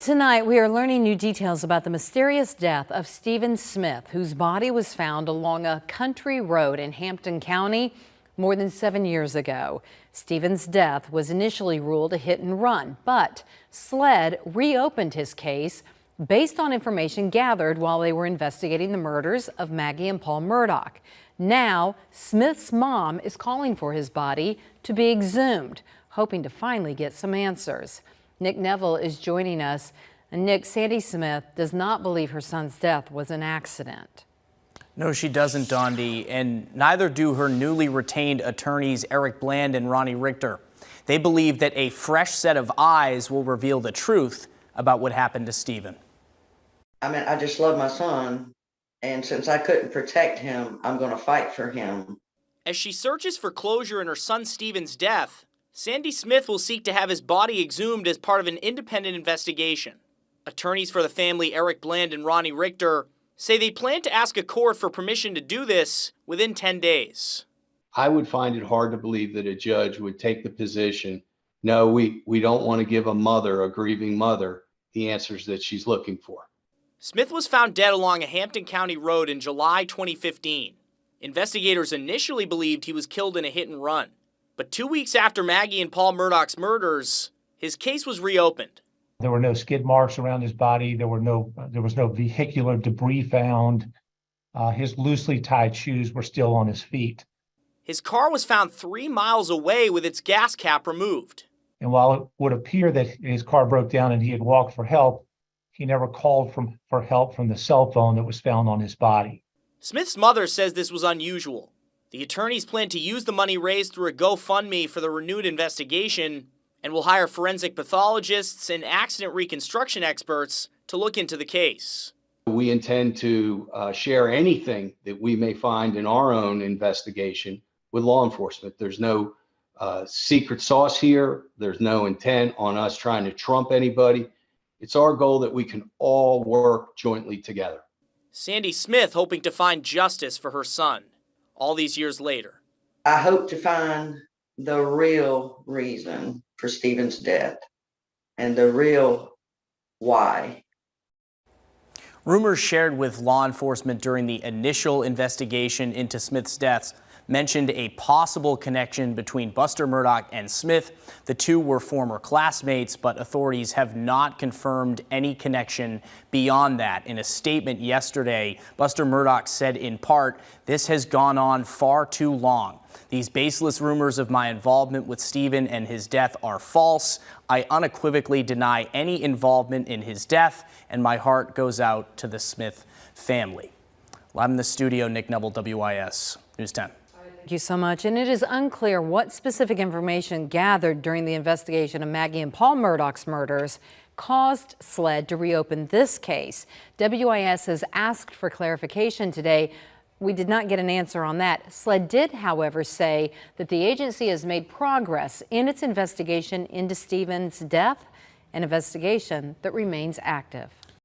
Tonight, we are learning new details about the mysterious death of Stephen Smith, whose body was found along a country road in Hampton County more than 7 years ago. Stephen's death was initially ruled a hit and run, but SLED reopened his case based on information gathered while they were investigating the murders of Maggie and Paul Murdaugh. Now, Smith's mom is calling for his body to be exhumed, hoping to finally get some answers. Nick Neville is joining us. And Nick, Sandy Smith does not believe her son's death was an accident. No, she doesn't, Dondi, and neither do her newly retained attorneys Eric Bland and Ronnie Richter. They believe that a fresh set of eyes will reveal the truth about what happened to Stephen. I just love my son, and since I couldn't protect him, I'm going to fight for him. As she searches for closure in her son Stephen's death, Sandy Smith will seek to have his body exhumed as part of an independent investigation. Attorneys for the family Eric Bland and Ronnie Richter say they plan to ask a court for permission to do this within 10 days. I would find it hard to believe that a judge would take the position, no, we don't want to give a grieving mother, the answers that she's looking for. Smith was found dead along a Hampton County road in July 2015. Investigators initially believed he was killed in a hit and run. But 2 weeks after Maggie and Paul Murdaugh's murders, his case was reopened. There were no skid marks around his body. There was no vehicular debris found. His loosely tied shoes were still on his feet. His car was found 3 miles away with its gas cap removed. And while it would appear that his car broke down and he had walked for help, he never called for help from the cell phone that was found on his body. Smith's mother says this was unusual. The attorneys plan to use the money raised through a GoFundMe for the renewed investigation and will hire forensic pathologists and accident reconstruction experts to look into the case. We intend to share anything that we may find in our own investigation with law enforcement. There's no secret sauce here. There's no intent on us trying to trump anybody. It's our goal that we can all work jointly together. Sandy Smith hoping to find justice for her son all these years later. I hope to find the real reason for Stephen's death and the real why. Rumors shared with law enforcement during the initial investigation into Smith's deaths mentioned a possible connection between Buster Murdaugh and Smith. The two were former classmates, but authorities have not confirmed any connection beyond that. In a statement yesterday, Buster Murdaugh said in part, "This has gone on far too long. These baseless rumors of my involvement with Stephen and his death are false. I unequivocally deny any involvement in his death, and my heart goes out to the Smith family." Live in the studio, Nick Neville, WIS News 10. Thank you so much. And it is unclear what specific information gathered during the investigation of Maggie and Paul Murdaugh's murders caused SLED to reopen this case. WIS has asked for clarification today. We did not get an answer on that. SLED did, however, say that the agency has made progress in its investigation into Stephen's death, an investigation that remains active.